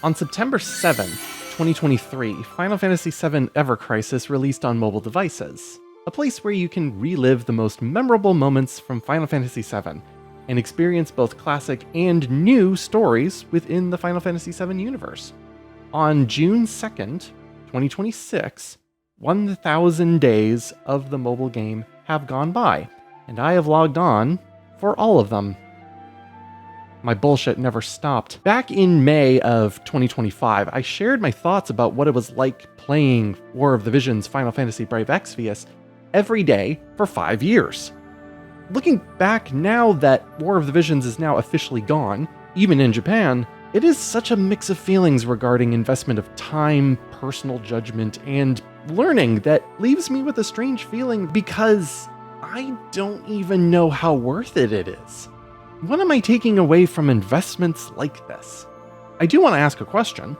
On September 7th, 2023, Final Fantasy VII Ever Crisis released on mobile devices, a place where you can relive the most memorable moments from Final Fantasy VII and experience both classic and new stories within the Final Fantasy VII universe. On June 2nd, 2026, 1,000 days of the mobile game have gone by, and I have logged on for all of them. My bullshit never stopped. Back in May of 2025, I shared my thoughts about what it was like playing War of the Visions Final Fantasy Brave Exvius every day for 5 years. Looking back now that War of the Visions is now officially gone, even in Japan, it is such a mix of feelings regarding investment of time, personal judgment, and learning that leaves me with a strange feeling because I don't even know how worth it is. What am I taking away from investments like this? I do want to ask a question.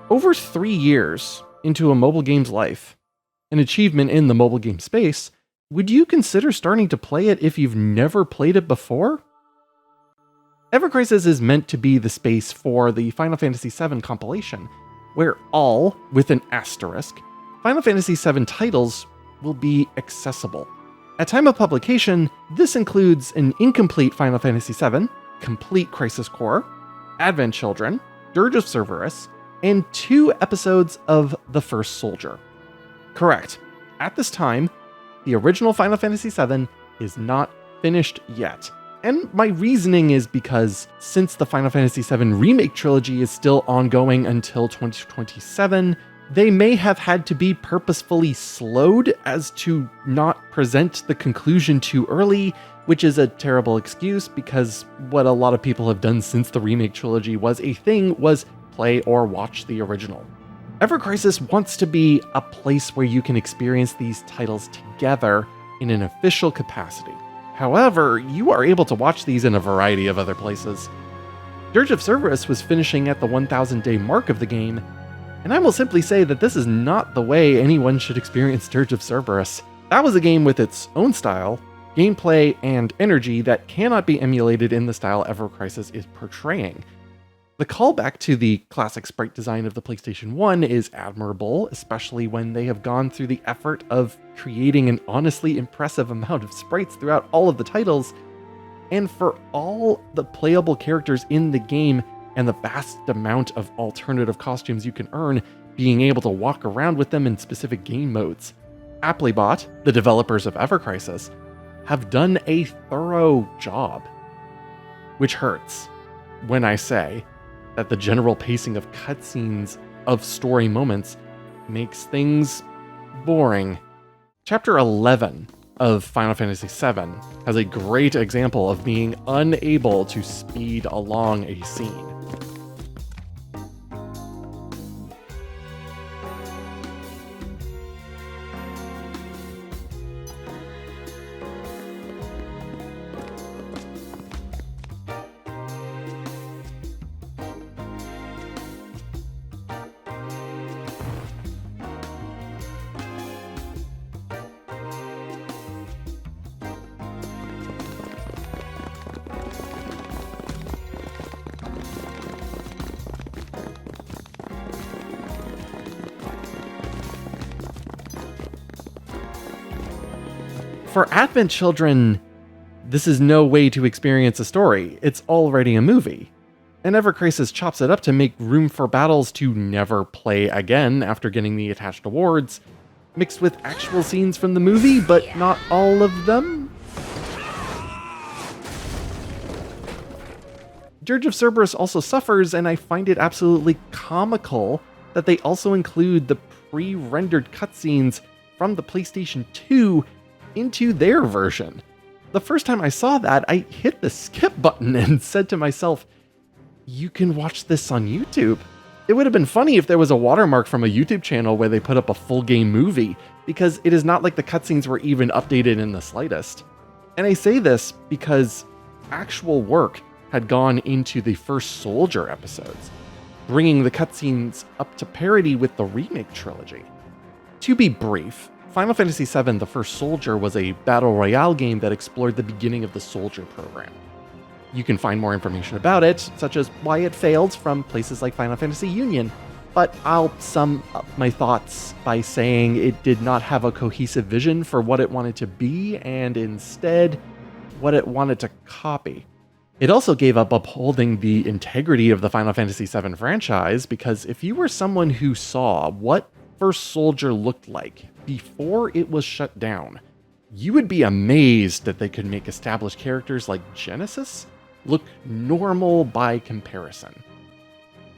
Over 3 years into a mobile game's life, an achievement in the mobile game space, would you consider starting to play it if you've never played it before? Ever Crisis is meant to be the space for the Final Fantasy VII compilation, where all, with an asterisk, Final Fantasy VII titles will be accessible. At time of publication, this includes an incomplete Final Fantasy VII, complete Crisis Core, Advent Children, Dirge of Cerberus, and 2 episodes of The First Soldier. Correct. At this time, the original Final Fantasy VII is not finished yet. And my reasoning is because since the Final Fantasy VII Remake trilogy is still ongoing until 2027, they may have had to be purposefully slowed as to not present the conclusion too early, which is a terrible excuse because what a lot of people have done since the Remake trilogy was play or watch the original. Ever Crisis wants to be a place where you can experience these titles together in an official capacity. However, you are able to watch these in a variety of other places. Dirge of Cerberus was finishing at the 1,000 day mark of the game, and I will simply say that this is not the way anyone should experience Dirge of Cerberus. That was a game with its own style, gameplay, and energy that cannot be emulated in the style Ever Crisis is portraying. The callback to the classic sprite design of the PlayStation 1 is admirable, especially when they have gone through the effort of creating an honestly impressive amount of sprites throughout all of the titles, and for all the playable characters in the game and the vast amount of alternative costumes you can earn, being able to walk around with them in specific game modes. Applebot, the developers of Ever Crisis, have done a thorough job. Which hurts when I say that the general pacing of cutscenes of story moments makes things boring. Chapter 11 of Final Fantasy VII has a great example of being unable to speed along a scene. For Advent Children, this is no way to experience a story. It's already a movie. And Ever Crisis chops it up to make room for battles to never play again after getting the attached awards, mixed with actual scenes from the movie, but not all of them. Dirge of Cerberus also suffers, and I find it absolutely comical that they also include the pre-rendered cutscenes from the PlayStation 2 into their version. The first time I saw that, I hit the skip button and said to myself, you can watch this on YouTube. It would have been funny if there was a watermark from a YouTube channel where they put up a full game movie, because it is not like the cutscenes were even updated in the slightest. And I say this because actual work had gone into the First Soldier episodes, bringing the cutscenes up to parity with the Remake trilogy. To be brief, Final Fantasy VII The First Soldier was a battle royale game that explored the beginning of the Soldier program. You can find more information about it, such as why it failed, from places like Final Fantasy Union, but I'll sum up my thoughts by saying it did not have a cohesive vision for what it wanted to be, and instead, what it wanted to copy. It also gave up upholding the integrity of the Final Fantasy VII franchise, because if you were someone who saw what First Soldier looked like before it was shut down, you would be amazed that they could make established characters like Genesis look normal by comparison.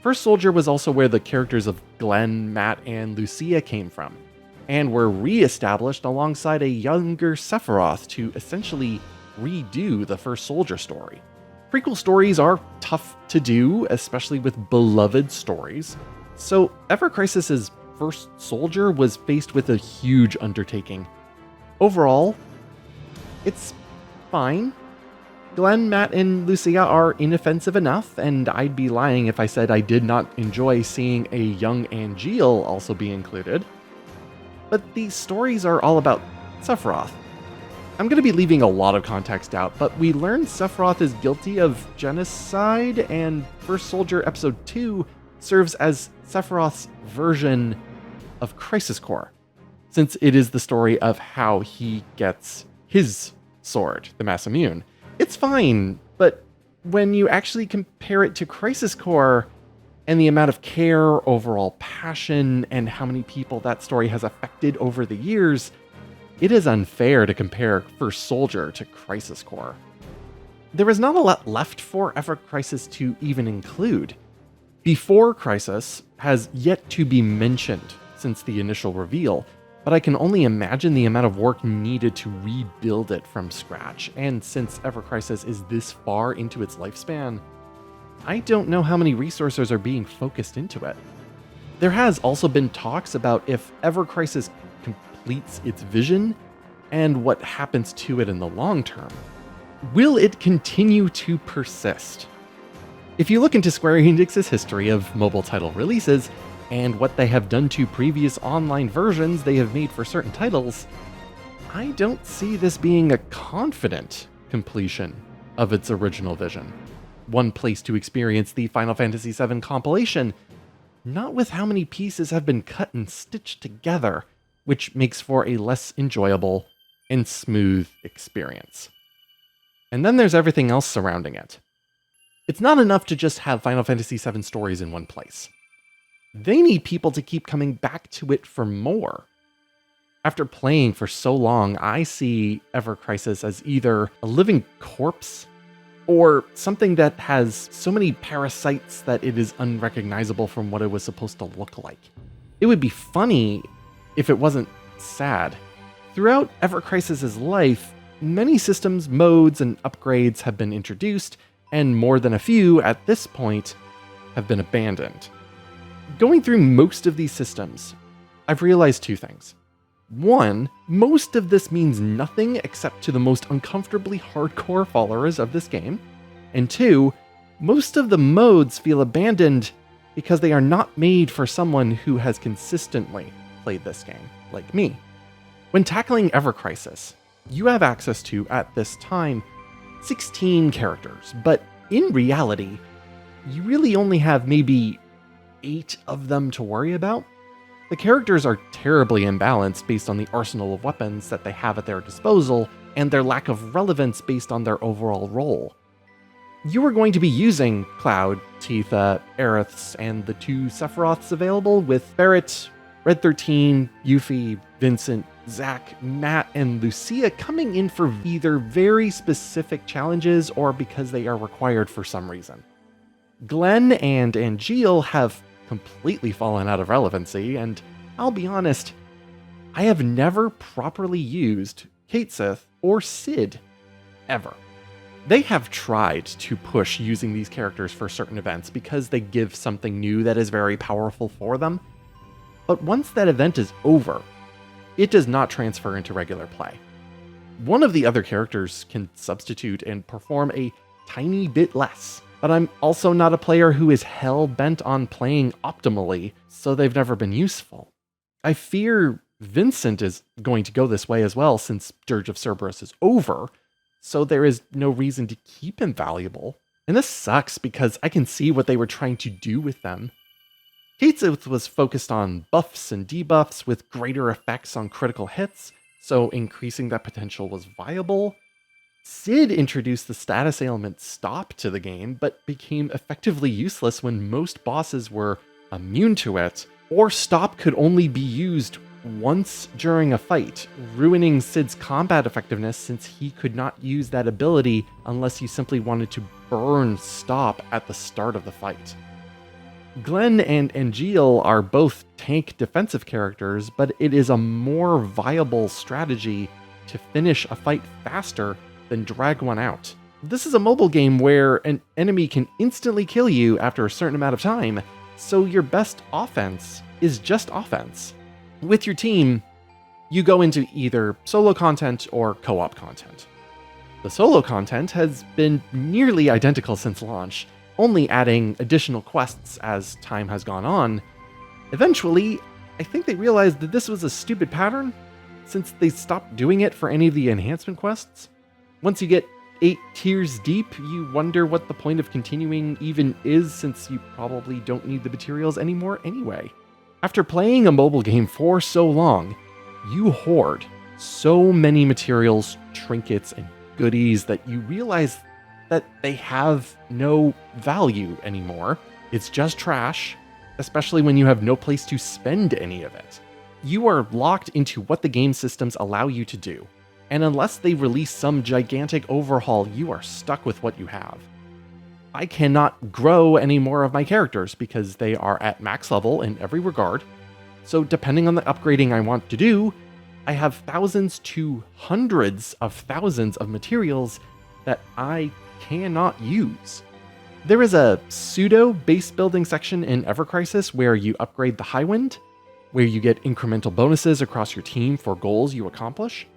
First Soldier was also where the characters of Glenn, Matt, and Lucia came from, and were re-established alongside a younger Sephiroth to essentially redo the First Soldier story. Prequel stories are tough to do, especially with beloved stories, so Ever Crisis's First Soldier was faced with a huge undertaking. Overall, it's fine. Glenn, Matt, and Lucia are inoffensive enough, and I'd be lying if I said I did not enjoy seeing a young Angeal also be included. But these stories are all about Sephiroth. I'm going to be leaving a lot of context out, but we learn Sephiroth is guilty of genocide, and First Soldier Episode 2 serves as Sephiroth's version of Crisis Core, since it is the story of how he gets his sword, the Masamune. It's fine, but when you actually compare it to Crisis Core and the amount of care, overall passion, and how many people that story has affected over the years, it is unfair to compare First Soldier to Crisis Core. There is not a lot left for Ever Crisis to even include. Before Crisis has yet to be mentioned since the initial reveal, but I can only imagine the amount of work needed to rebuild it from scratch, and since Ever Crisis is this far into its lifespan, I don't know how many resources are being focused into it. There has also been talks about if Ever Crisis completes its vision and what happens to it in the long term. Will it continue to persist? If you look into Square Enix's history of mobile title releases, and what they have done to previous online versions they have made for certain titles, I don't see this being a confident completion of its original vision. One place to experience the Final Fantasy VII compilation, not with how many pieces have been cut and stitched together, which makes for a less enjoyable and smooth experience. And then there's everything else surrounding it. It's not enough to just have Final Fantasy VII stories in one place. They need people to keep coming back to it for more. After playing for so long, I see Ever Crisis as either a living corpse or something that has so many parasites that it is unrecognizable from what it was supposed to look like. It would be funny if it wasn't sad. Throughout Ever Crisis's life, many systems, modes, and upgrades have been introduced, and more than a few at this point have been abandoned. Going through most of these systems, I've realized two things. One, most of this means nothing except to the most uncomfortably hardcore followers of this game. And two, most of the modes feel abandoned because they are not made for someone who has consistently played this game, like me. When tackling Ever Crisis, you have access to, at this time, 16 characters, but in reality, you really only have maybe 8 of them to worry about. The characters are terribly imbalanced based on the arsenal of weapons that they have at their disposal, and their lack of relevance based on their overall role. You are going to be using Cloud, Tifa, Aeriths, and the 2 Sephiroths available, with Barrett, Red 13, Yuffie, Vincent, Zack, Matt, and Lucia coming in for either very specific challenges or because they are required for some reason. Glenn and Angeal have completely fallen out of relevancy, and I'll be honest, I have never properly used Cait Sith or Cid, ever. They have tried to push using these characters for certain events because they give something new that is very powerful for them, but once that event is over, it does not transfer into regular play. One of the other characters can substitute and perform a tiny bit less, but I'm also not a player who is hell-bent on playing optimally, so they've never been useful. I fear Vincent is going to go this way as well since Dirge of Cerberus is over, so there is no reason to keep him valuable. And this sucks because I can see what they were trying to do with them. Keatsuth was focused on buffs and debuffs with greater effects on critical hits, so increasing that potential was viable. Sid introduced the status ailment Stop to the game, but became effectively useless when most bosses were immune to it, or Stop could only be used once during a fight, ruining Sid's combat effectiveness since he could not use that ability unless you simply wanted to burn Stop at the start of the fight. Glenn and Angeal are both tank defensive characters, but it is a more viable strategy to finish a fight faster than drag one out. This is a mobile game where an enemy can instantly kill you after a certain amount of time, so your best offense is just offense. With your team, you go into either solo content or co-op content. The solo content has been nearly identical since launch, only adding additional quests as time has gone on. Eventually, I think they realized that this was a stupid pattern, since they stopped doing it for any of the enhancement quests. Once you get 8 tiers deep, you wonder what the point of continuing even is, since you probably don't need the materials anymore anyway. After playing a mobile game for so long, you hoard so many materials, trinkets, and goodies that you realize that they have no value anymore. It's just trash, especially when you have no place to spend any of it. You are locked into what the game systems allow you to do, and unless they release some gigantic overhaul, you are stuck with what you have. I cannot grow any more of my characters because they are at max level in every regard, so depending on the upgrading I want to do, I have thousands to hundreds of thousands of materials that I cannot use. There is a pseudo base building section in Ever Crisis where you upgrade the Highwind, where you get incremental bonuses across your team for goals you accomplish.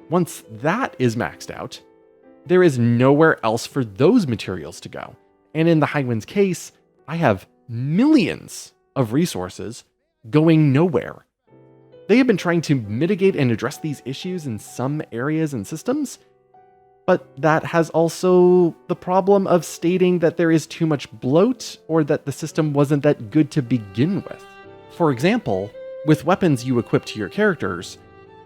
Once that is maxed out, there is nowhere else for those materials to go. And in the Highwind's case, I have millions of resources going nowhere. They have been trying to mitigate and address these issues in some areas and systems, but that has also the problem of stating that there is too much bloat or that the system wasn't that good to begin with. For example, with weapons you equip to your characters,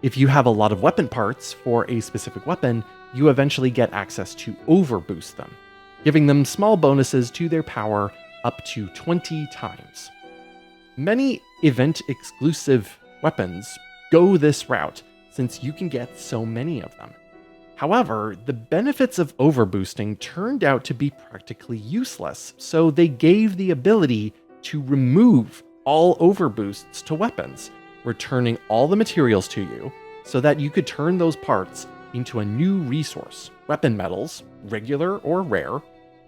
if you have a lot of weapon parts for a specific weapon, you eventually get access to overboost them, giving them small bonuses to their power up to 20 times. Many event-exclusive weapons go this route since you can get so many of them. However, the benefits of overboosting turned out to be practically useless, so they gave the ability to remove all overboosts to weapons, returning all the materials to you so that you could turn those parts into a new resource, weapon metals, regular or rare,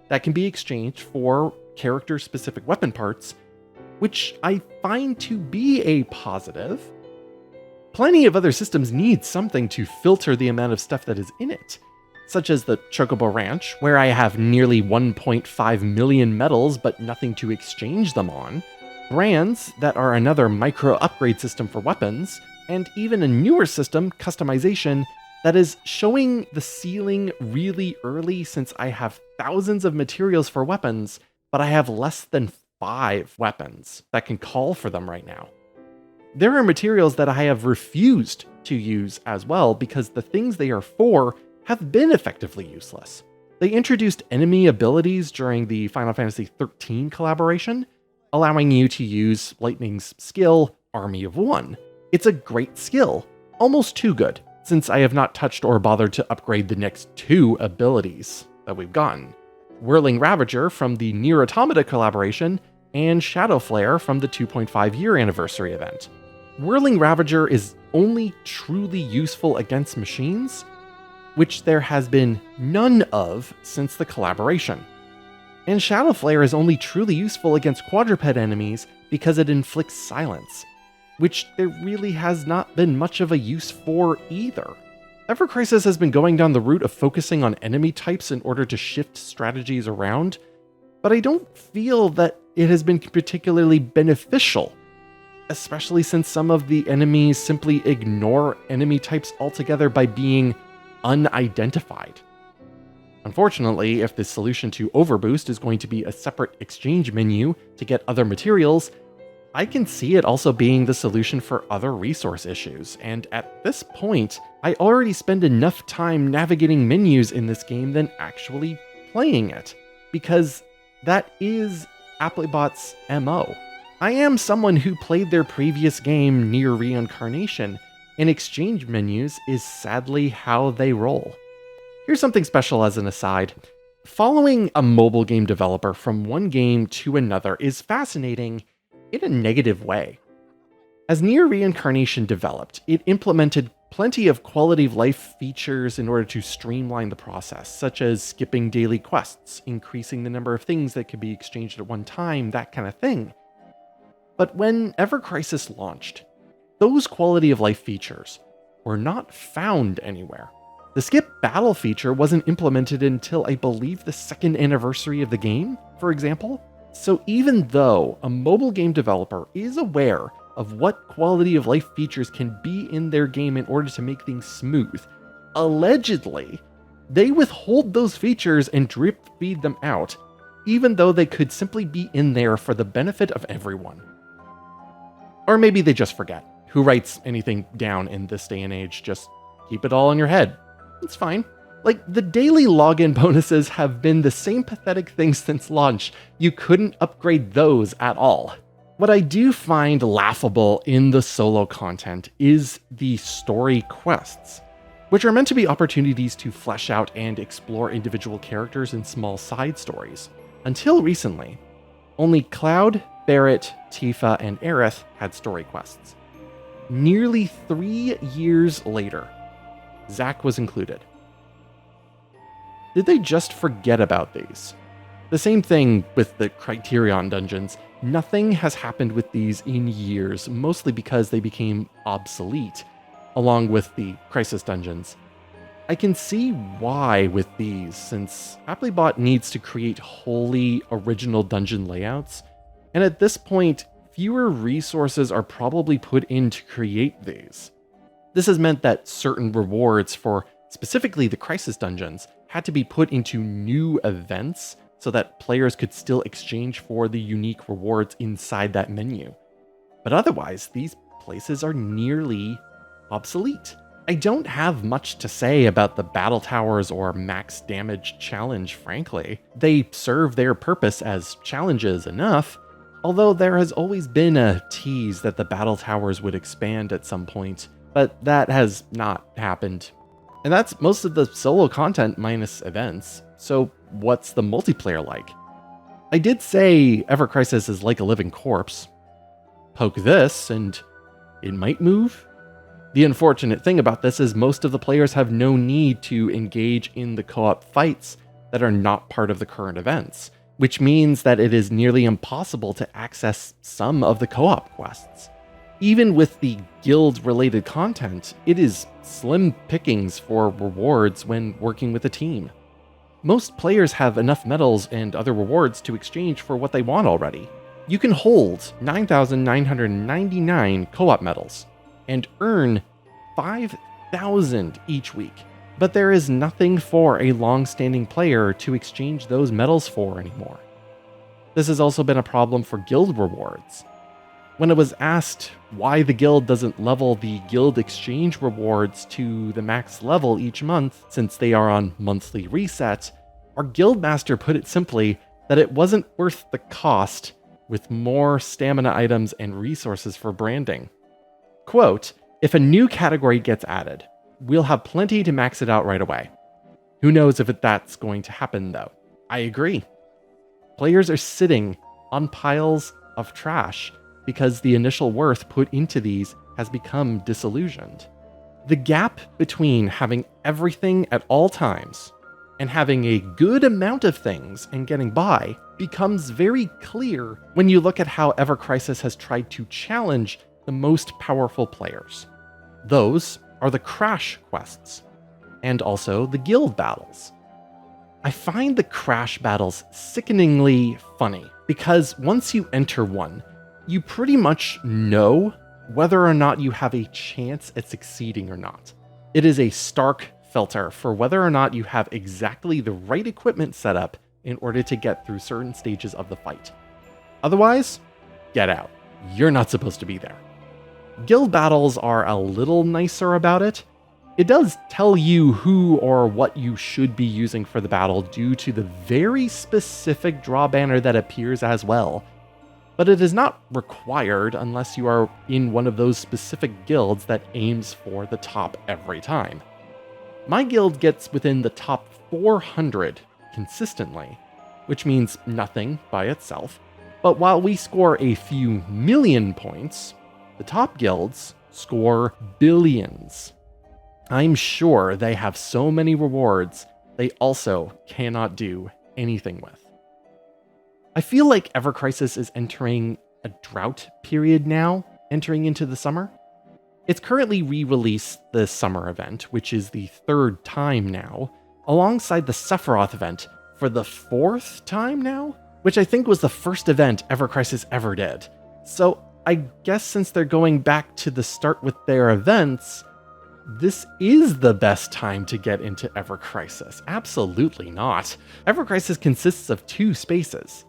that can be exchanged for character-specific weapon parts, which I find to be a positive. Plenty of other systems need something to filter the amount of stuff that is in it, such as the Chocobo Ranch, where I have nearly 1.5 million medals but nothing to exchange them on, brands that are another micro upgrade system for weapons, and even a newer system, customization, that is showing the ceiling really early since I have thousands of materials for weapons, but I have less than 5 weapons that can call for them right now. There are materials that I have refused to use as well because the things they are for have been effectively useless. They introduced enemy abilities during the Final Fantasy XIII collaboration, allowing you to use Lightning's skill, Army of One. It's a great skill, almost too good, since I have not touched or bothered to upgrade the next 2 abilities that we've gotten. Whirling Ravager from the Nier Automata collaboration, and Shadow Flare from the 2.5 year anniversary event. Whirling Ravager is only truly useful against machines, which there has been none of since the collaboration. And Shadow Flare is only truly useful against quadruped enemies because it inflicts silence, which there really has not been much of a use for either. Ever Crisis has been going down the route of focusing on enemy types in order to shift strategies around, but I don't feel that it has been particularly beneficial, especially since some of the enemies simply ignore enemy types altogether by being unidentified. Unfortunately, if the solution to Overboost is going to be a separate exchange menu to get other materials, I can see it also being the solution for other resource issues, and at this point, I already spend enough time navigating menus in this game than actually playing it, because that is Applebot's MO. I am someone who played their previous game, Near Reincarnation, and exchange menus is sadly how they roll. Here's something special as an aside. Following a mobile game developer from one game to another is fascinating in a negative way. As Near Reincarnation developed, it implemented plenty of quality of life features in order to streamline the process, such as skipping daily quests, increasing the number of things that could be exchanged at one time, that kind of thing. But when Ever Crisis launched, those quality of life features were not found anywhere. The skip battle feature wasn't implemented until I believe the second anniversary of the game, for example. So even though a mobile game developer is aware of what quality of life features can be in their game in order to make things smooth, allegedly, they withhold those features and drip feed them out, even though they could simply be in there for the benefit of everyone. Or maybe they just forget. Who writes anything down in this day and age? Just keep it all in your head. It's fine. Like, the daily login bonuses have been the same pathetic thing since launch. You couldn't upgrade those at all. What I do find laughable in the solo content is the story quests, which are meant to be opportunities to flesh out and explore individual characters in small side stories. Until recently, only Cloud, Barrett, Tifa, and Aerith had story quests. Nearly 3 years later, Zack was included. Did they just forget about these? The same thing with the Criterion dungeons. Nothing has happened with these in years, mostly because they became obsolete, along with the Crisis dungeons. I can see why with these, since Applebot needs to create wholly original dungeon layouts, and at this point, fewer resources are probably put in to create these. This has meant that certain rewards for specifically the Crisis dungeons had to be put into new events so that players could still exchange for the unique rewards inside that menu. But otherwise, these places are nearly obsolete. I don't have much to say about the battle towers or max damage challenge, frankly. They serve their purpose as challenges enough, although there has always been a tease that the battle towers would expand at some point, but that has not happened. And that's most of the solo content minus events, so what's the multiplayer like? I did say Ever Crisis is like a living corpse. Poke this, and it might move. The unfortunate thing about this is most of the players have no need to engage in the co-op fights that are not part of the current events, which means that it is nearly impossible to access some of the co-op quests. Even with the guild-related content, it is slim pickings for rewards when working with a team. Most players have enough medals and other rewards to exchange for what they want already. You can hold 9,999 co-op medals and earn 5,000 each week, but there is nothing for a long-standing player to exchange those medals for anymore. This has also been a problem for guild rewards. When it was asked why the guild doesn't level the guild exchange rewards to the max level each month since they are on monthly reset, our guildmaster put it simply that it wasn't worth the cost with more stamina items and resources for branding. Quote, "If a new category gets added, we'll have plenty to max it out right away. Who knows if that's going to happen though." I agree. Players are sitting on piles of trash because the initial worth put into these has become disillusioned. The gap between having everything at all times and having a good amount of things and getting by becomes very clear when you look at how Ever Crisis has tried to challenge the most powerful players. Those are the crash quests, and also the guild battles. I find the crash battles sickeningly funny, because once you enter one, you pretty much know whether or not you have a chance at succeeding or not. It is a stark filter for whether or not you have exactly the right equipment set up in order to get through certain stages of the fight. Otherwise, get out. You're not supposed to be there. Guild battles are a little nicer about it. It does tell you who or what you should be using for the battle due to the very specific draw banner that appears as well. But it is not required unless you are in one of those specific guilds that aims for the top every time. My guild gets within the top 400 consistently, which means nothing by itself. But while we score a few million points, the top guilds score billions. I'm sure they have so many rewards they also cannot do anything with. I feel like Ever Crisis is entering a drought period now, entering into the summer. It's currently re-released the summer event, which is the 3rd time now, alongside the Sephiroth event for the 4th time now, which I think was the first event Ever Crisis ever did. So I guess since they're going back to the start with their events, this is the best time to get into Ever Crisis. Absolutely not. Ever Crisis consists of 2 spaces.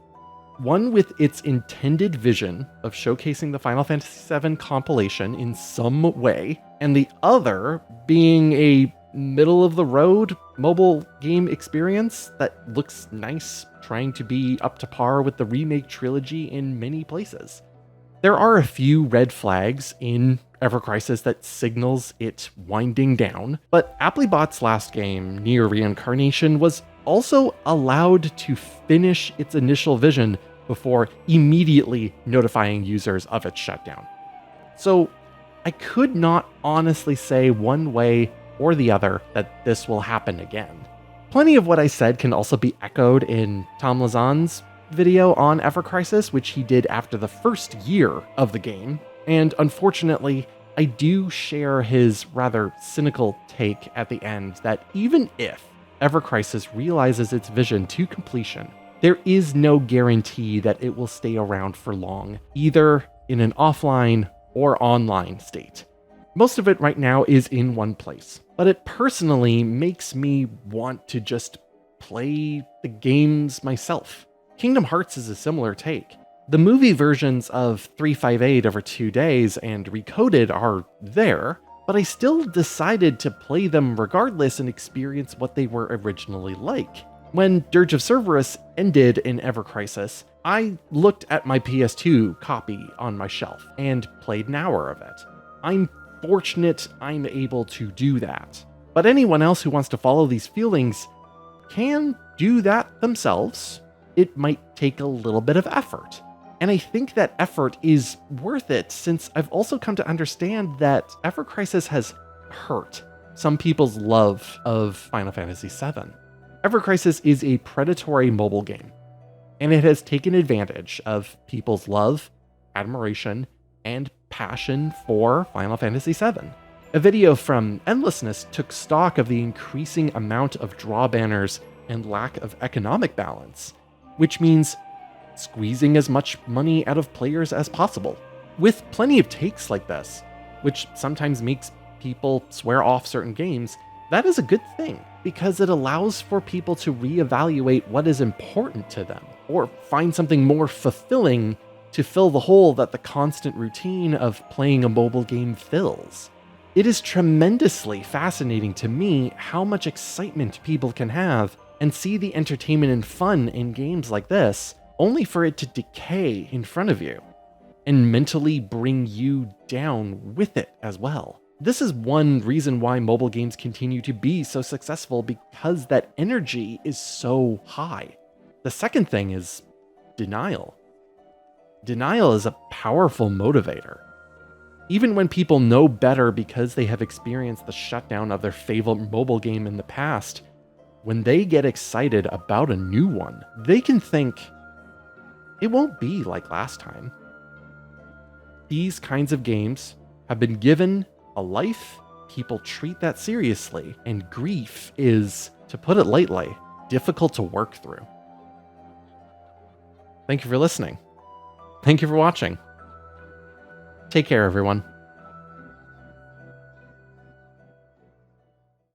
One with its intended vision of showcasing the Final Fantasy VII compilation in some way, and the other being a middle-of-the-road mobile game experience that looks nice, trying to be up to par with the remake trilogy in many places. There are a few red flags in Ever Crisis that signals it winding down, but Applebot's last game, Near Reincarnation, was also allowed to finish its initial vision before immediately notifying users of its shutdown. So I could not honestly say one way or the other that this will happen again. Plenty of what I said can also be echoed in TomLazan's video on Ever Crisis, which he did after the first year of the game, and unfortunately, I do share his rather cynical take at the end that even if Ever Crisis realizes its vision to completion, there is no guarantee that it will stay around for long, either in an offline or online state. Most of it right now is in one place, but it personally makes me want to just play the games myself. Kingdom Hearts is a similar take. The movie versions of 358 over 2 days and Recoded are there, but I still decided to play them regardless and experience what they were originally like. When Dirge of Cerberus ended in Ever Crisis, I looked at my PS2 copy on my shelf and played an hour of it. I'm fortunate I'm able to do that. But anyone else who wants to follow these feelings can do that themselves. It might take a little bit of effort. And I think that effort is worth it, since I've also come to understand that Ever Crisis has hurt some people's love of Final Fantasy VII. Ever Crisis is a predatory mobile game, and it has taken advantage of people's love, admiration, and passion for Final Fantasy VII. A video from Endlessness took stock of the increasing amount of draw banners and lack of economic balance, which means squeezing as much money out of players as possible. With plenty of takes like this, which sometimes makes people swear off certain games, that is a good thing, because it allows for people to reevaluate what is important to them, or find something more fulfilling to fill the hole that the constant routine of playing a mobile game fills. It is tremendously fascinating to me how much excitement people can have and see the entertainment and fun in games like this, only for it to decay in front of you, and mentally bring you down with it as well. This is one reason why mobile games continue to be so successful, because that energy is so high. The second thing is denial. Denial is a powerful motivator. Even when people know better because they have experienced the shutdown of their favorite mobile game in the past, when they get excited about a new one, they can think, it won't be like last time. These kinds of games have been given a life, people treat that seriously, and grief is, to put it lightly, difficult to work through. Thank you for listening. Thank you for watching. Take care, everyone.